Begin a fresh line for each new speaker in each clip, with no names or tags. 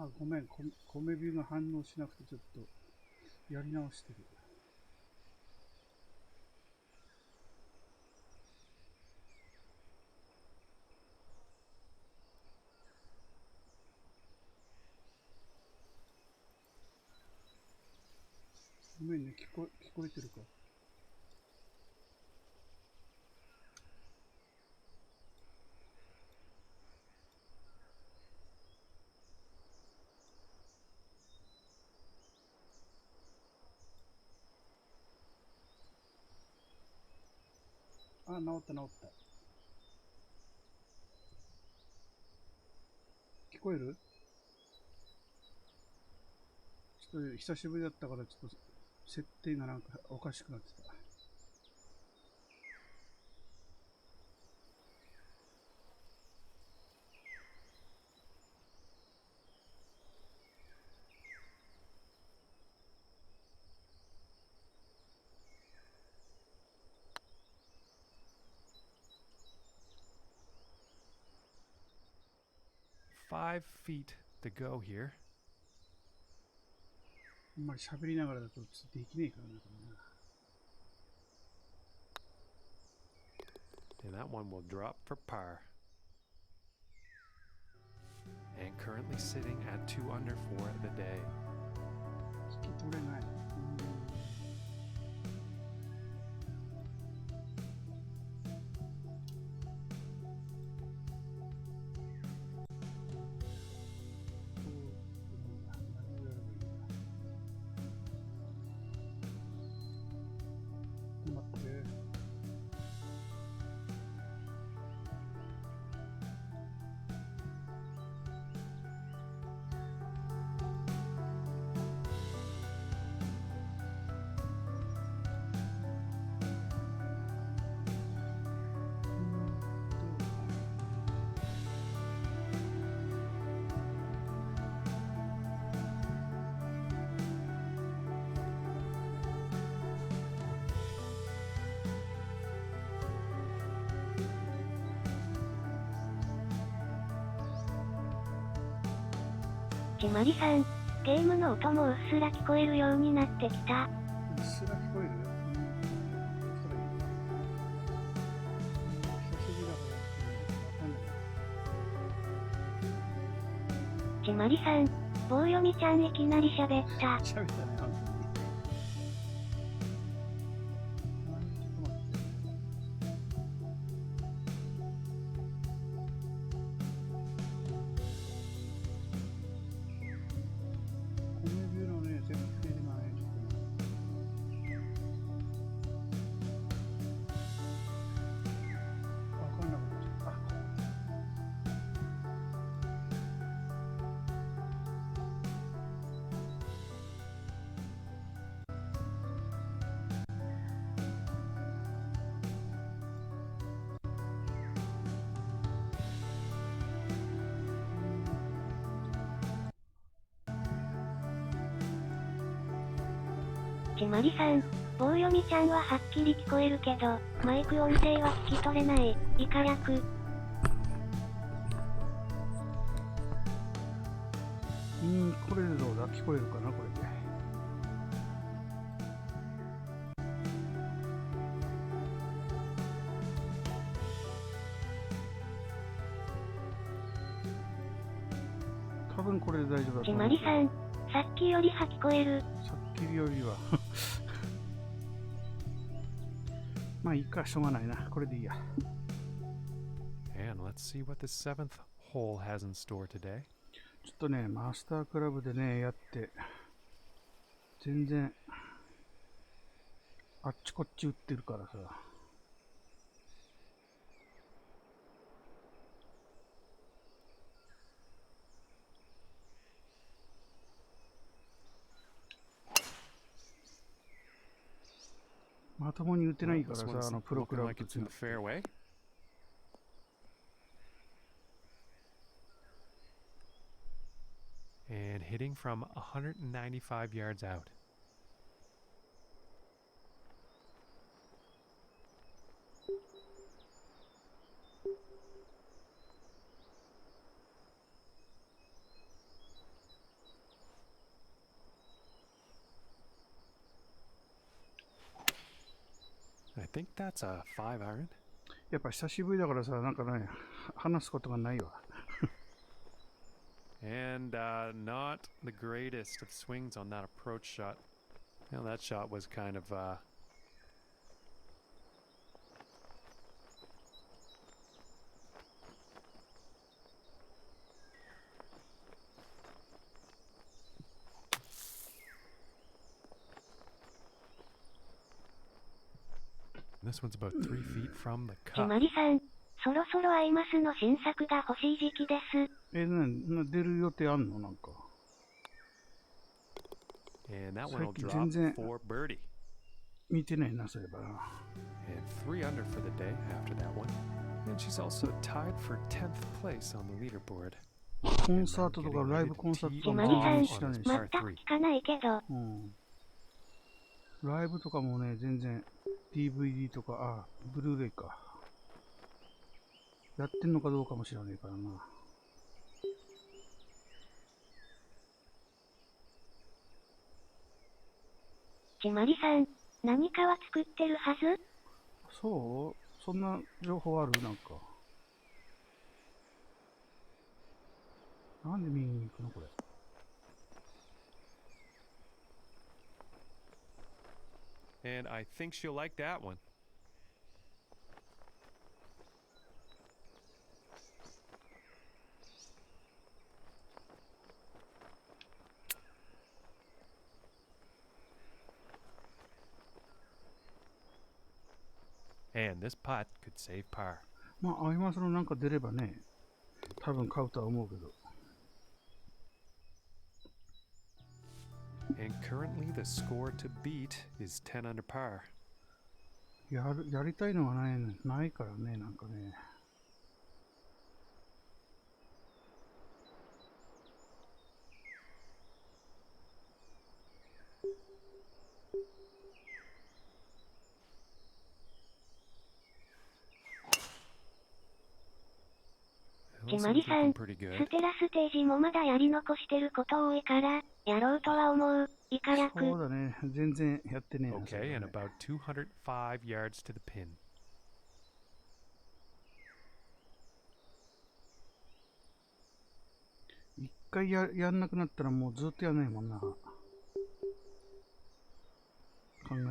あ、ごめん、米ビューが反応しなくてちょっとやり直してる。ごめんね、聞こえてるか。あ、治った。聞こえる？ちょっと久しぶりだったからちょっと設定がなんかおかしくなってた。
5 feet to go here.
あんまり喋りながらだとできねえからな、これな。
And that one will drop for par. And currently sitting at 2 under for the day.
聞き取れない。待って。
ちまりさん、ゲームの音もうっすら聞こえるようになってきた。
うっすら聞こえる？どうしたらいいの？久しぶりだからわかんない。
ちまりさん、棒読みちゃんいきなり喋った。
喋ったね、本当に。ちょっと待って。米ビューのね、設定がね、ちょっとね、わかんなくなっちゃった。
ちまりさん、棒読みちゃんははっきり聞こえるけど、マイク音声は聞き取れない。以下略。
これでどうだ？聞こえるかな、これで。多分これで大丈夫だと
ち
思う。
まりさん、さっきよりは聞こえる。
さっきよりは。まあいいか、しょうがないな。これでいいや。
And let's see what the 7th hole has in store today.
ちょっとね、マスタークラブでね、やって、全然、あっちこっち打ってるからさ。まともに打てないからさ、プロクラブ
looking like it's in the fairway. And hitting from 195 yards out. I think that's a 5 iron.
やっぱ久しぶりだからさ、なんかね、話すことがないわ。
And not the greatest of swings on that approach shot. Well, that shot was kind of This one's about 3 feet from the
ち
cup.
まりさん、そろそろアイマスの新作が欲しい時期です。
出る予定あんのなんか。
And that one will
最近
drop
全然
for birdie.
見てないな、そういえばな。
And 3 under for the day after that one. And she's also tied for 10th place on the leaderboard.
コンサートとかライブコンサートとかも
ちまりさん、
知らねえし。
全く聞かないけど、
うん。ライブとかもね、全然 DVD とか、ブルーレイか。やってんのかどうかも知らねえからな。
ちまりさん、何かは作ってるはず？
そうそんな情報あるなんか。なんで右に行くのこれ。
And I think she'll like that one. And this putt could save par.
まあ、アイマスのなんか出ればね、多分買うとは思うけど。
And currently the score to beat is 10 under par.
やりたいのがないからね、なんかね。
ちまりさん、
Looking pretty
ス
good.
テラステージもまだやり残してること多いから、やろうとは思う。イカ略。
そうだね、全然やってねえな。それ
Okay,
は
and
ね
about 205 yards to the pin.
一回やんなくなったらもうずっとやんないもんな。考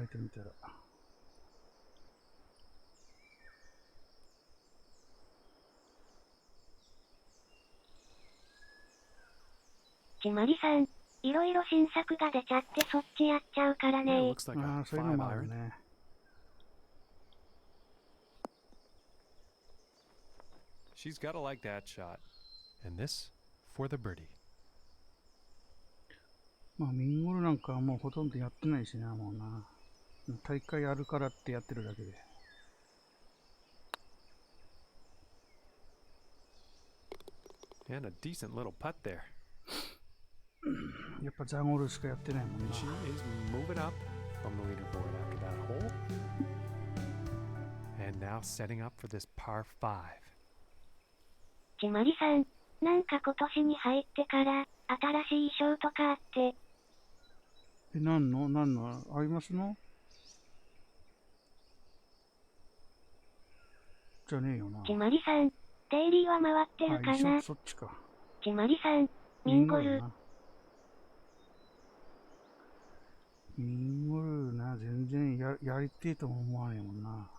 えてみたら。
ちまりさん、いろいろ新作が出ちゃってそっちやっちゃうから
Yeah, it
ね。
looks like
あ
a
あ、そういうの
5
もある
iron.
ね。
She's gotta like that shot. And this for the birdie.
まあ、ミンゴルなんかはもうほとんどやってないしな、もうな。大会あるからってやってるだけで。
And a decent little putt there.
やっぱザゴルしかやってないもんな。
She is moving up from the leaderboard after that hole. And now setting up for this par 5.
ちまりさん、なんか今年に入ってから新しい衣装とかあって。
何のありますのじゃねえよな。
ちまりさん、デイリーは回ってるかな？
そっちか。
ちまりさん、ミンゴル。
ミンゴルな、全然やりてえとも思わねえもんな。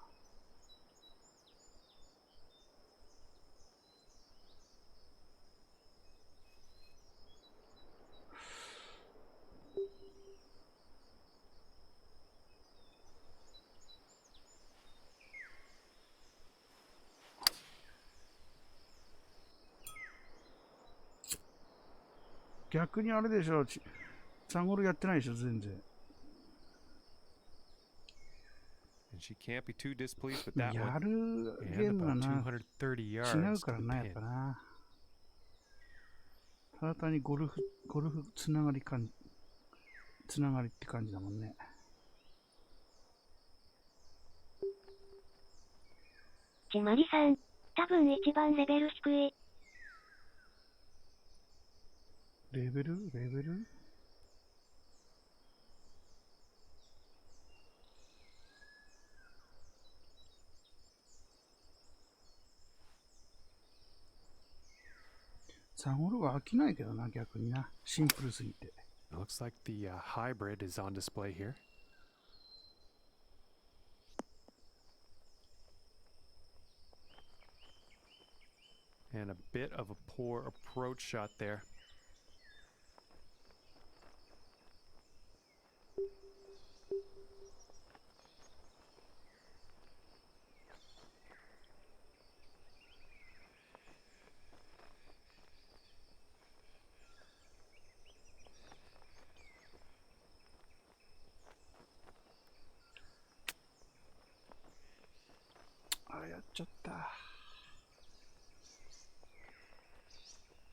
逆にあれでしょ、ザゴルやってないでしょ、全然。
And she can't be too displeased with that
や
one.
るゲー
And
ムが
about
な、
230
違
yards
うから
to the
な、やっ
pin.
ぱな。ただ単にゴルフつながりって感じだもんね。
ちまりさん、多分一番レベル低い。
レベルザゴルは飽きないけどな、逆にな。シンプルすぎて。
It looks like the hybrid is on display here. And a bit of a poor approach shot there.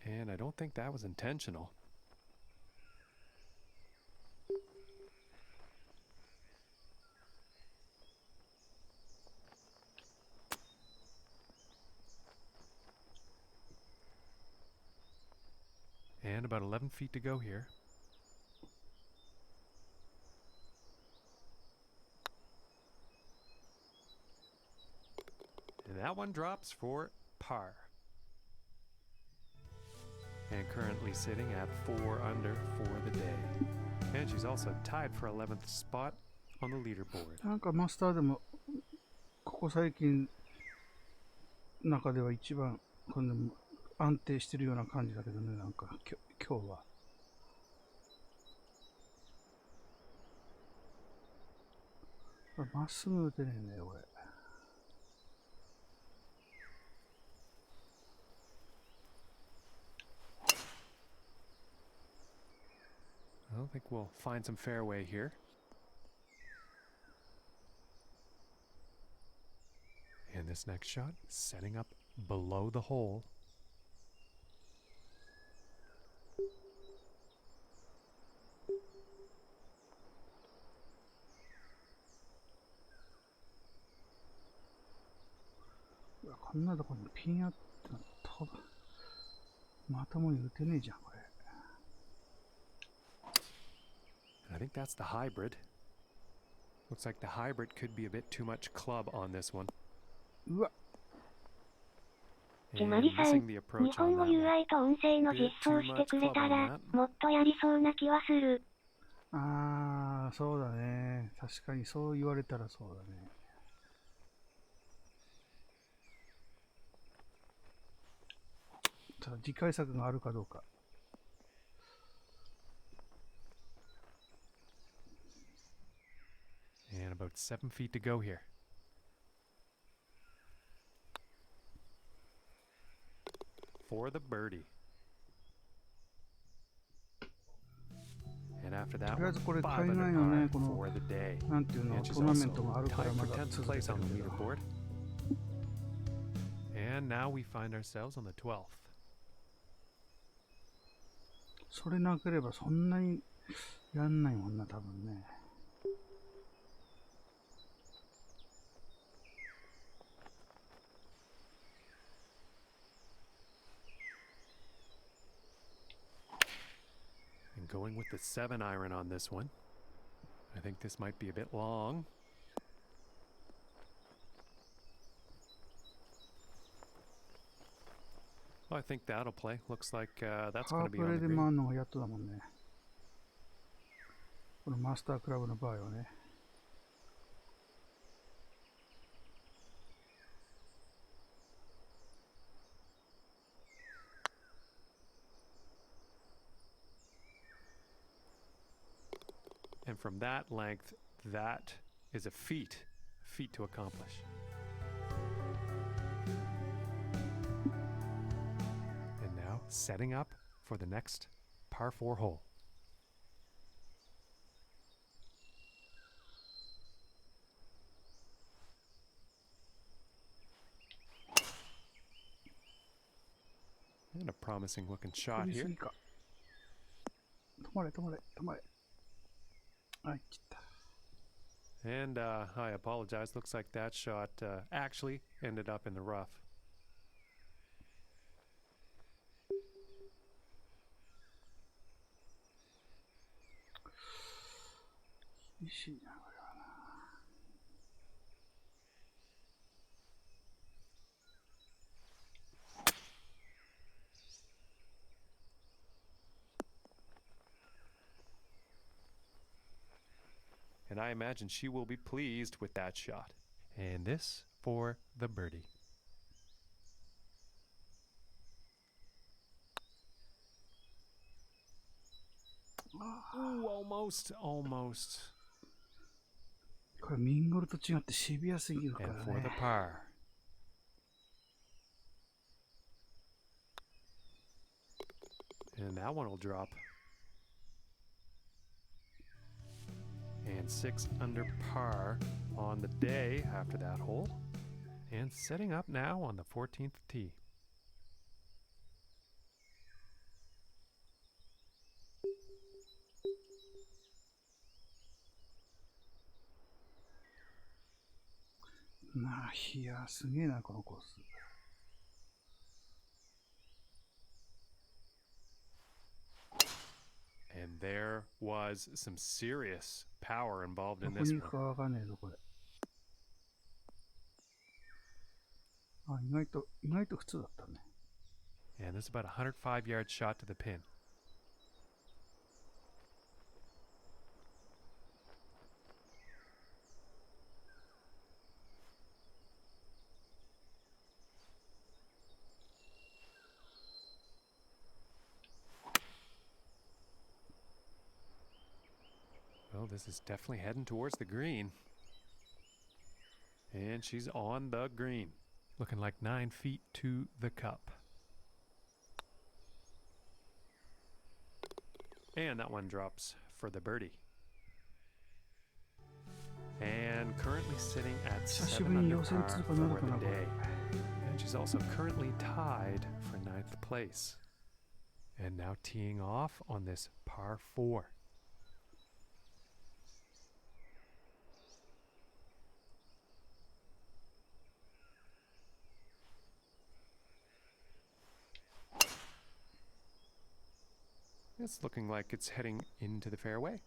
And I don't think that was intentional. And about 11 feet to go here. And that one drops for par. And currently sitting at 4 under for the day. And she's also tied for 11th spot on the leaderboard.
なんかマスターでもここ最近中では一番この安定してるような感じだけどね、なんか今日は。まっすぐ打てねえね、俺。
I think we'll find some fairway here. And this next shot, setting up below the hole.
うわ、こんなとこにピンあってまともに打てねえじゃん、これ。
I think that's the hybrid. Looks like the hybrid could be a bit too much club on this one.
うわ。
ちまりさん、日本語 UI と音声の実装してくれたら、もっとやりそうな気はする。
ああ、そうだね。確かにそう言われたらそうだね。ただ次回作があるかどうか。
And about 7 feet to go here. For the birdie. And after that,
とりあえずこれ
5
海
under
外のね、
par
この
for the day.
なんていうの
And
ト
she's
ーナメン
also
トがあるから
tied
ま
for
だ
10th
続け
place
て
on
る
the
けど。
leaderboard. And now we find ourselves on the 12th.
それなければそんなにやんないもんな、多分ね。
And going with the 7 iron on this one. I think this might be a bit long. Well, I think that'll play. Looks like that's
パ
going
ー
to be
プレ
on
イ
the
で
green.
回るのがやっとだもんね。このマスタークラブの場合はね。
And from that length, that is a feat to accomplish. And now setting up for the next par 4 hole. And a promising looking
振
shot
りす
here.
ぎか。止まれ、止まれ、止まれ。はい、切った。
And I apologize. Looks like that shot actually ended up in the rough.
厳しいな、これはな。
And I imagine she will be pleased with that shot. And this for the birdie. Ooh, almost.
これミンゴルと違ってシビアすぎるから
And for the
ね。
par. And that one will drop. And 6 under par on the day after that hole. And setting up now on the 14th tee.
いや、すげえな、このコース。
And there was some serious power involved
ど
in
こ
this
に行くか
one.
わかんねえぞ、これ。あ、意外と普通だったね。
And this is about a 105-yard shot to the pin. Well, this is definitely heading towards the green. And she's on the green. Looking like 9 feet to the cup. And that one drops for the birdie. And currently sitting at
久し
7
ぶりに
under
予選
par
通過なる
for
かな、
the
これ。
day. And she's also currently tied for 9th place. And now teeing off on this par 4. It's looking like it's heading into the fairway.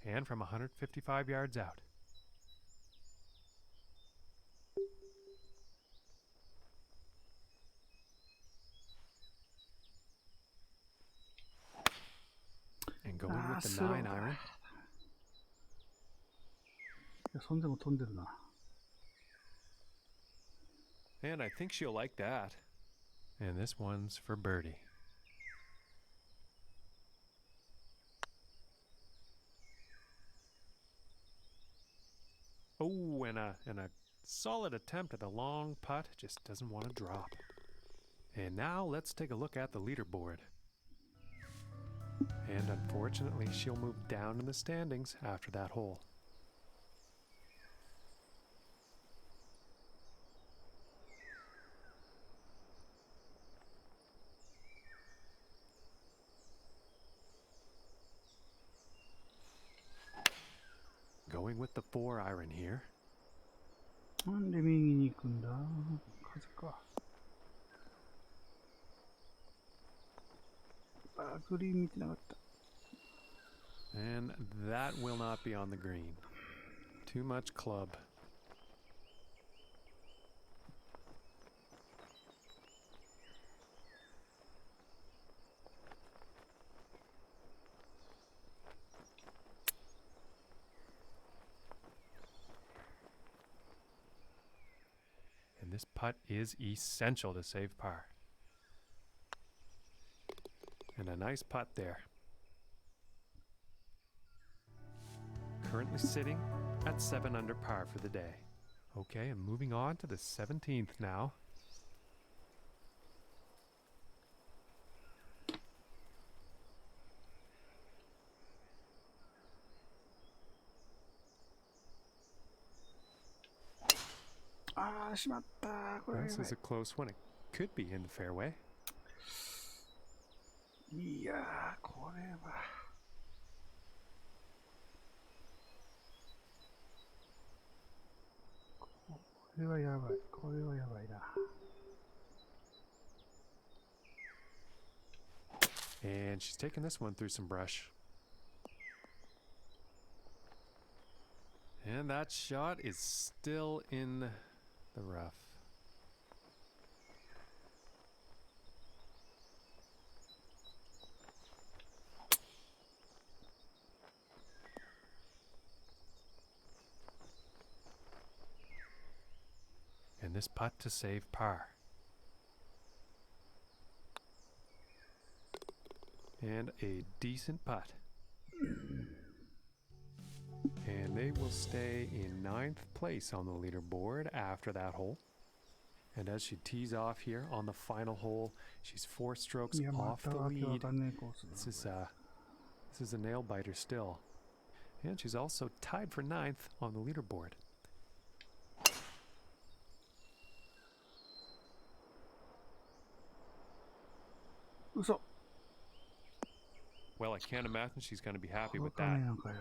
And from 155 yards out. And going with the 9 iron.
いや、そんでも飛んでるな。
And I think she'll like that. And this one's for birdie. Oh, and a solid attempt at the long putt. Just doesn't want to drop. And now let's take a look at the leaderboard. And unfortunately, she'll move down in the standings after that hole. Going with the 4 iron here.
なんで右に行くんだ？風か。あ、グリーン見てなかった。
And that will not be on the green. Too much club. And this putt is essential to save par. And a nice putt there. Currently sitting at 7 under par for the day. Okay, and moving on to the 17th now.
Ah, しまった。これはや
This
ば
is a close one. It could be in the fairway.
い。いやー、これは。これはやばい。これはやばいな。
And she's taking this one through some brush. And that shot is still in the rough. this putt to save par. And a decent putt. And they will stay in 9th place on the leaderboard after that hole. And as she tees off here on the final hole, she's 4 strokes
いや、ま
off
た
the
わけわ
lead.
かんねえコースだな
This is a nail biter still. And she's also tied for 9th on the leaderboard.
Uso.
Well, I can't imagine she's going to be happy with
届か
that.
ねえのかよ。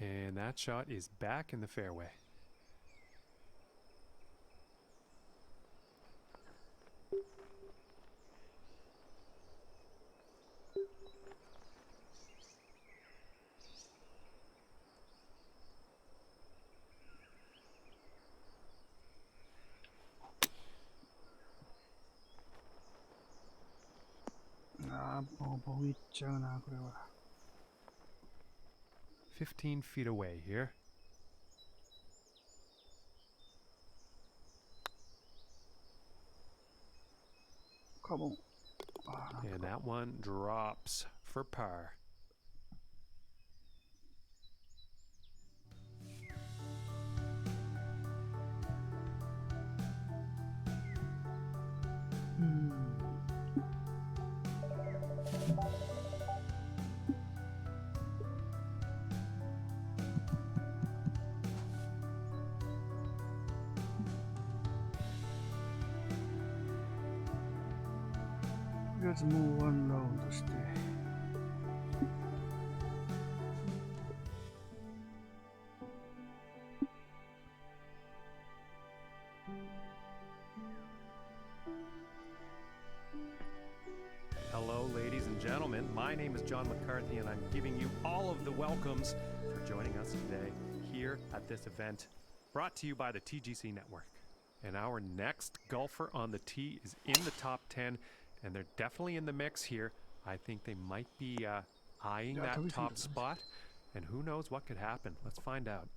And that shot is back in the fairway.
Boom, boom, いっちゃうな、これは。
15 feet away here.
Come on.
And that one drops for par.
Let's move one round として。
Hello, ladies and gentlemen. My name is John McCarthy, and I'm giving you all of the welcomes for joining us today here at this event brought to you by the TGC Network. And our next golfer on the tee is in the top 10, and they're definitely in the mix here. I think they might be eyeing
Yeah,
that
can we
top
see it?
spot, and who knows what could happen. Let's find out.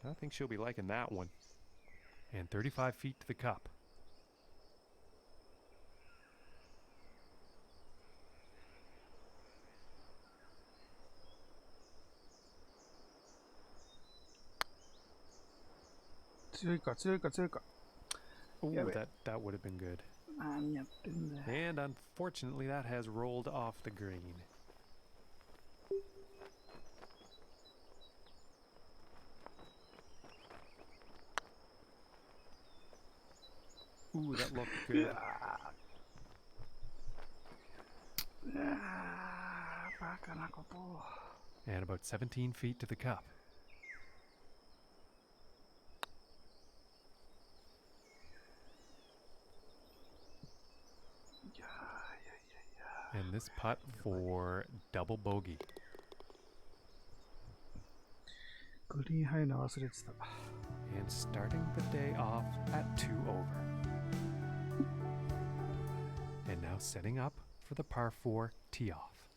I think she'll be liking that one. And 35 feet to the cup. Oh, that would have been good.
何やってんだよ。
And unfortunately, that has rolled off the green. Ooh, that looked good.
バカなことを。
And about 17 feet to the cup. And this putt for double bogey.
グリーン入るの忘れてた。
And starting the day off at 2 over. And now setting up for the par 4 tee off.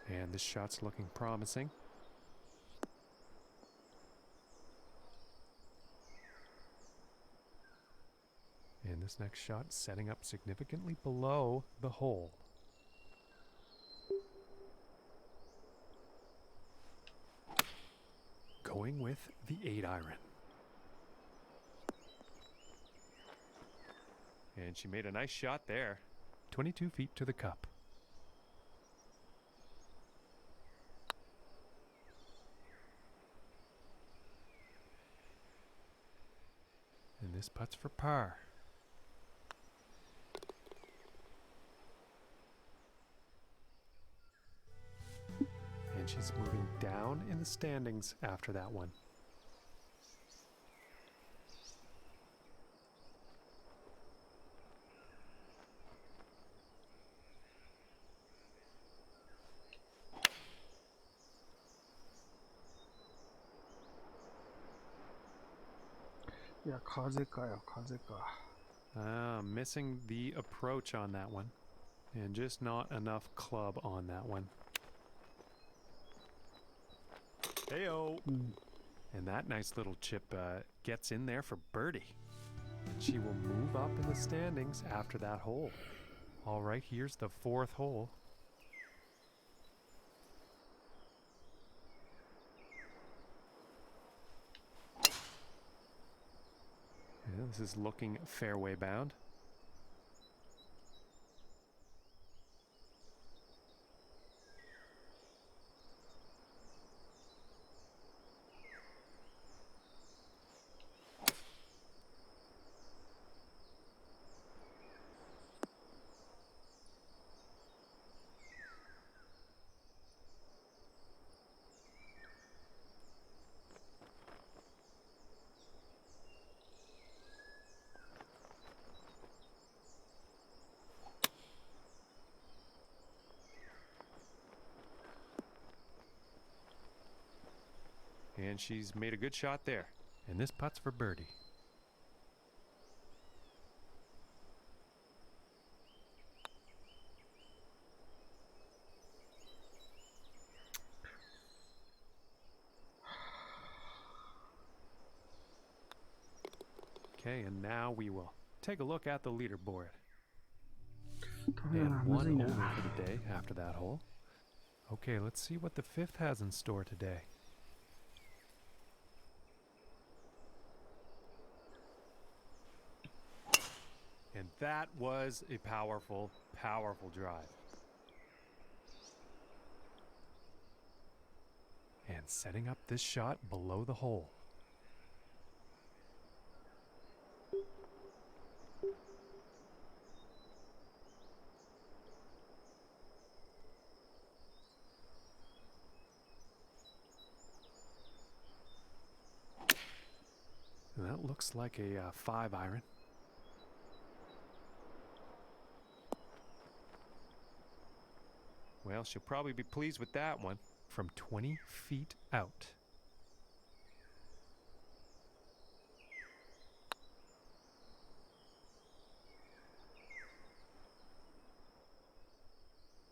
And this shot's looking promising. And this next shot setting up significantly below the hole. Going with the 8-iron. And she made a nice shot there. 22 feet to the cup. this putt's for par. And she's moving down in the standings after that one.
Yeah, 風かよ、風か。
Missing the approach on that one. And just not enough club on that one. Heyo! And that nice little chip gets in there for birdie. And she will move up in the standings after that hole. All right, here's the fourth hole. Yeah, this is looking fairway bound. And she's made a good shot there. And this putt's for birdie. Okay, and now we will take a look at the leaderboard. And one over for the day after that hole. Okay, let's see what the fifth has in store today. And that was a powerful, powerful drive. And setting up this shot below the hole. And that looks like a 5-iron. Well, she'll probably be pleased with that one. From 20 feet out.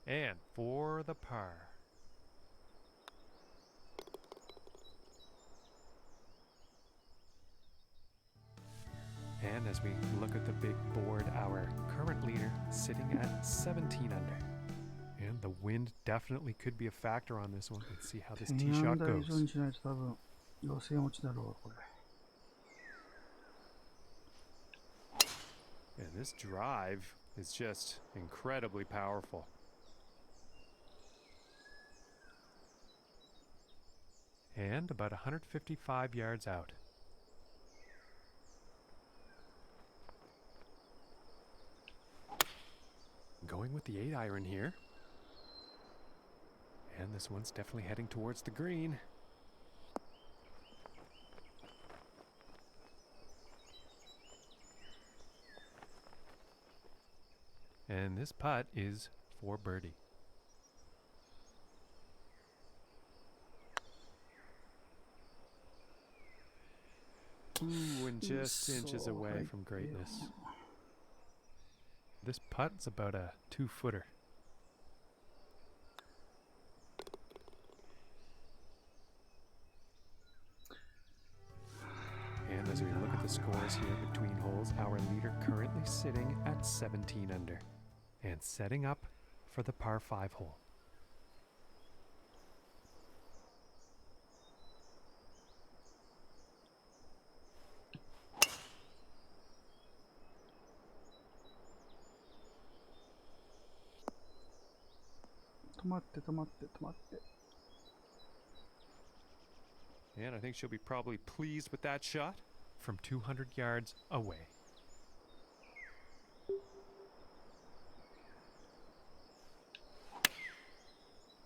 And for the par. And as we look at the big board, our current leader sitting at 17 under. And the wind definitely could be a factor on this one. Let's see how this tee shot goes. And this drive is just incredibly powerful. And about 155 yards out. Going with the 8-iron here. And this one's definitely heading towards the green. And this putt is for birdie. Ooh, and just inches away from greatness. This putt's about a 2-footer. And as we look at the scores here between holes, our leader currently sitting at 17 under and setting up for the par 5 hole. And I think she'll be probably pleased with that shot. from 200 yards away.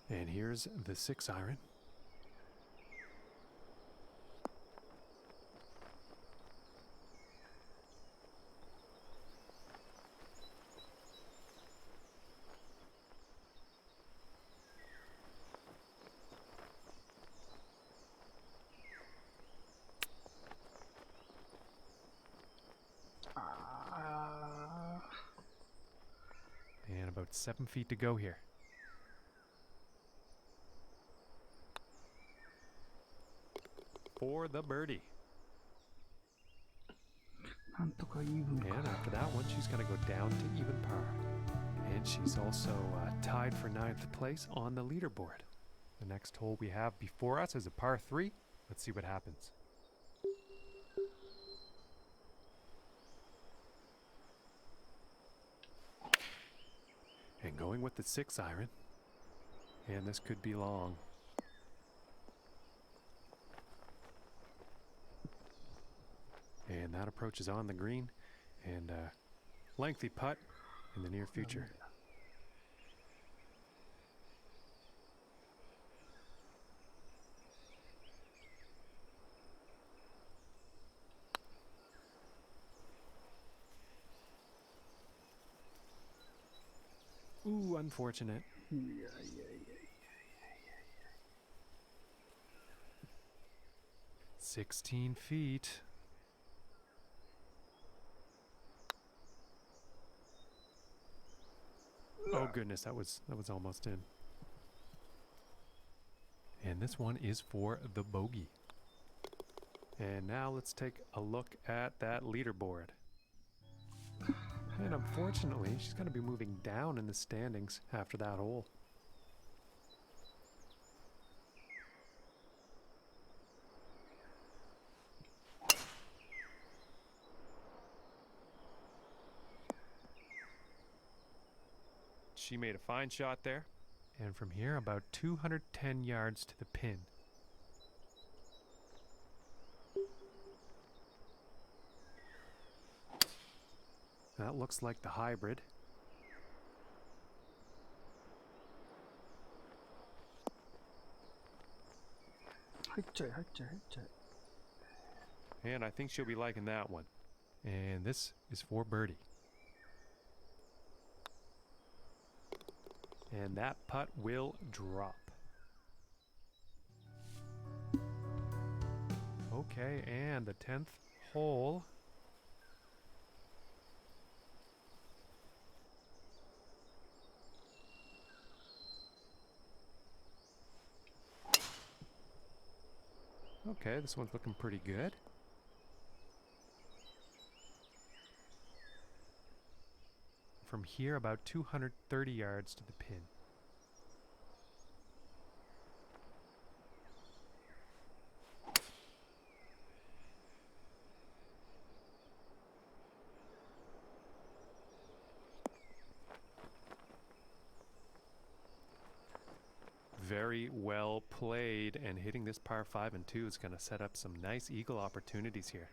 And here's the 6-iron. And about 7 feet to go here. For the birdie.
なんとかイーブン
And
か。
after that one, she's going to go down to even par. And she's also tied for 9th place on the leaderboard. The next hole we have before us is a par 3. Let's see what happens. And going with the 6-iron. And this could be long. And that approach is on the green. And lengthy putt in the near future. Ooh, unfortunate.
いやいやいやいや。
16 feet. Oh goodness, that was almost in. And this one is for the bogey. And now let's take a look at that leaderboard. And unfortunately, she's going to be moving down in the standings after that hole. She made a fine shot there. And from here, about 210 yards to the pin. That looks like the hybrid. And I think she'll be liking that one. And this is for birdie. And that putt will drop. Okay, and the 10th hole. Okay, this one's looking pretty good. From here, about 230 yards to the pin. Very well played, and hitting this par 5 and 2 is going to set up some nice eagle opportunities here.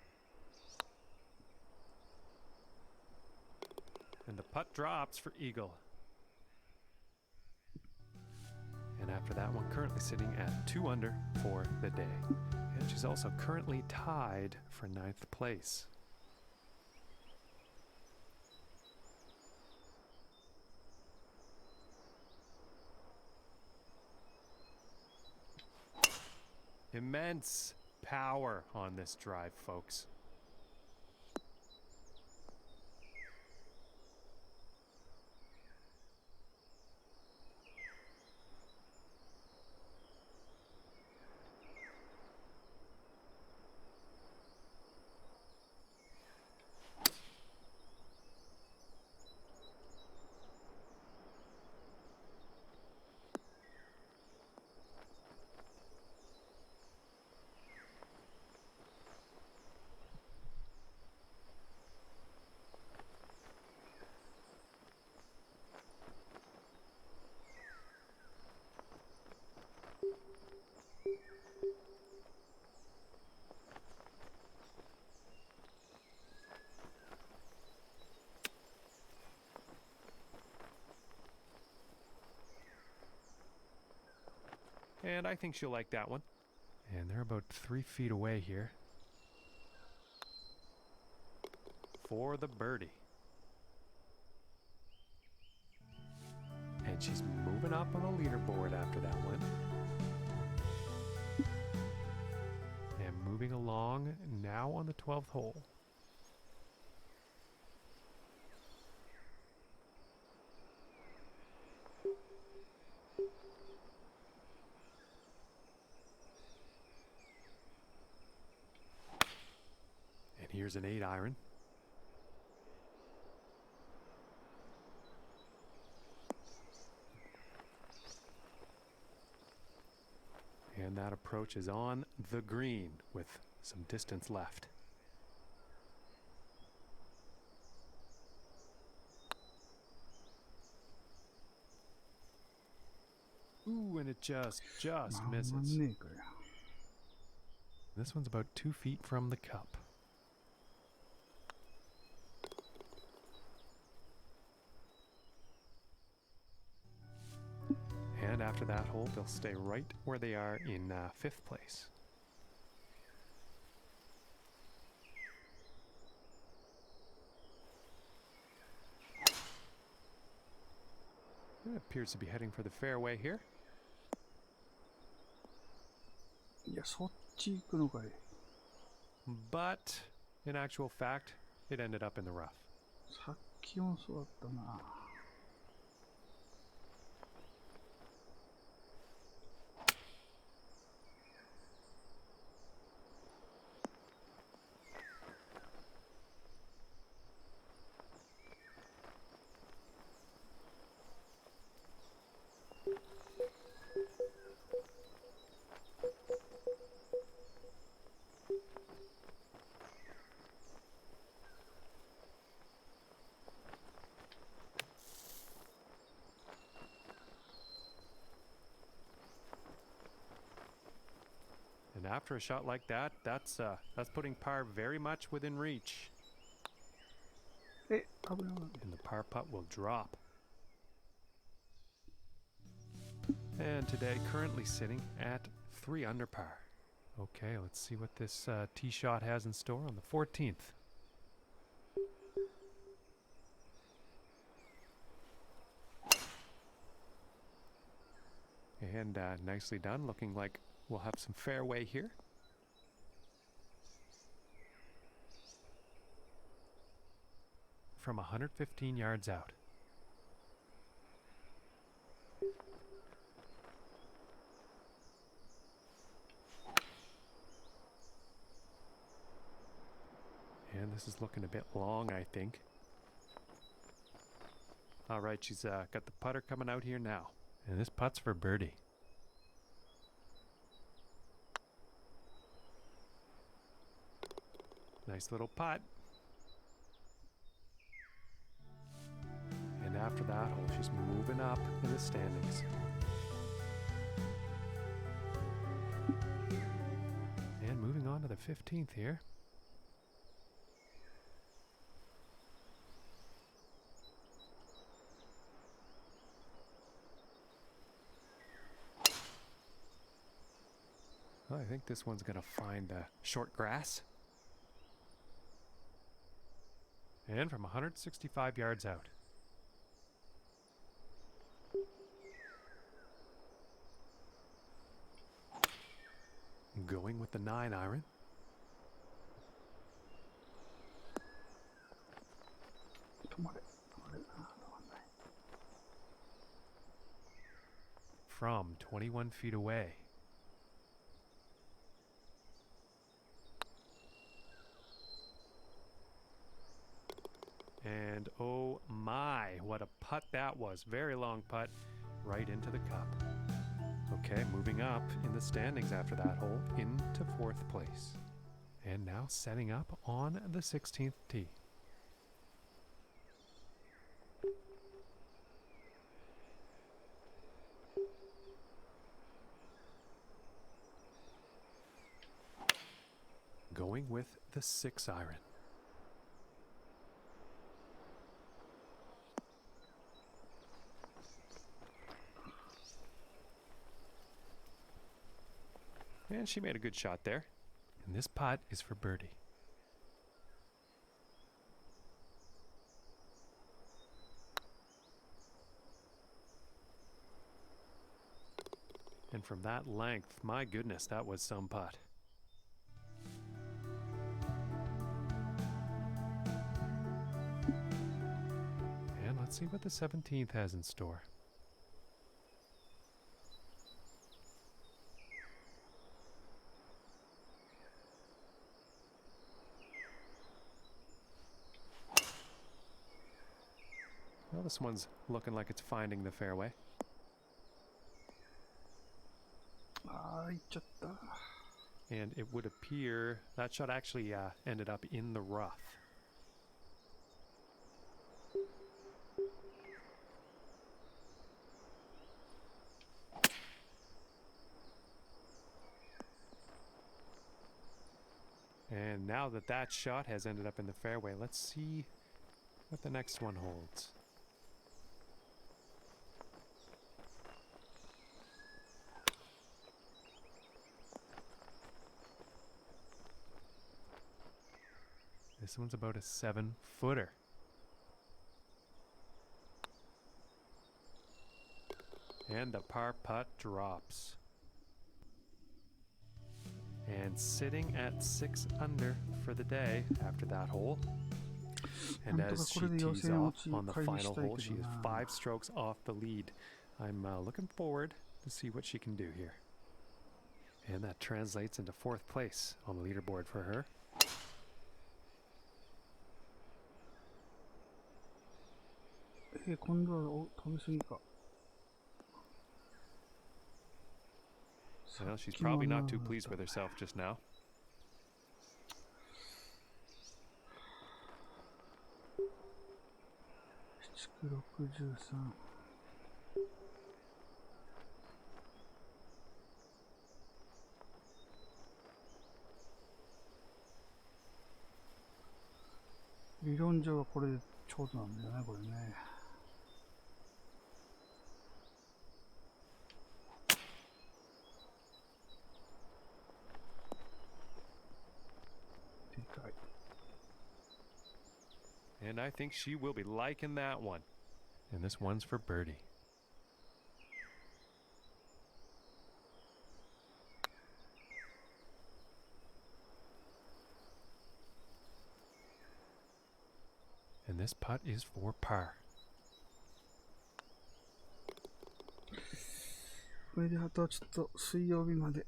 And the putt drops for eagle. And after that one, currently sitting at 2 under for the day. And she's also currently tied for 9th place. Immense power on this drive, folks. And I think she'll like that one. And they're about 3 feet away here. For the birdie. And she's moving up on the leaderboard after that one. And moving along now on the 12th hole. And here's an 8 iron. And that approach is on the green with some distance left. Ooh, and it just
まん
misses.
まんねえかよ。
This one's about 2 feet from the cup. And after that hole, they'll stay right where they are in 5th place. It appears to be heading for the fairway here.
いや、そっち行くのかい。
But in actual fact, it ended up in the rough.
さっきもそうだったな。
And after a shot like that, that's putting par very much within reach.
え、危ない危ない。
And the par putt will drop. And today, currently sitting at 3 under par. Okay, let's see what this tee shot has in store on the 14th. And nicely done, looking like we'll have some fairway here. From 115 yards out. And this is looking a bit long, I think. All right, she's got the putter coming out here now. And this putt's for birdie. Nice little putt. And after that hole, she's moving up in the standings. And moving on to the 15th here. Well, I think this one's gonna find the short grass. And from 165 yards out. Going with the 9 iron. From 21 feet away. And oh my, what a putt that was. Very long putt right into the cup. Okay, moving up in the standings after that hole into 4th place. And now setting up on the 16th tee. Going with the 6 iron. And she made a good shot there. And this putt is for birdie. And from that length, my goodness, that was some putt. And let's see what the 17th has in store. Well, this one's looking like it's finding the fairway.
ああ、行っちゃった。
And it would appear that shot actually ended up in the rough. And now that that shot has ended up in the fairway, let's see what the next one holds. This one's about a 7-footer. And the par putt drops. And sitting at 6 under for the day after that hole. And as she tees off on the final hole, she is 5 strokes off the lead. I'm looking forward to see what she can do here. And that translates into 4th place on the leaderboard for her.
今度は飛びすぎか。
Well, she's probably not too pleased with herself just now.
763。理論上はこれでちょうどなんだよね、これね。でかい。
And I think she will be liking that one. And this one's for birdie. And this putt is for par.
これであとはちょっと水曜日まで。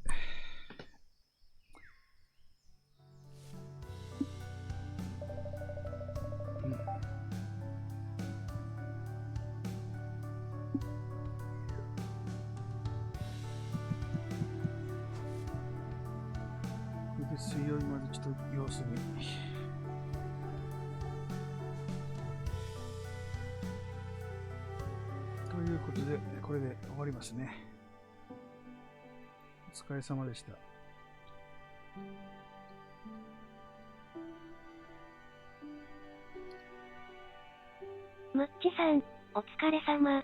水曜日までちょっと様子見。ということで、これで終わりますね。お疲れ様でした。
ムッチさん、お疲れ様。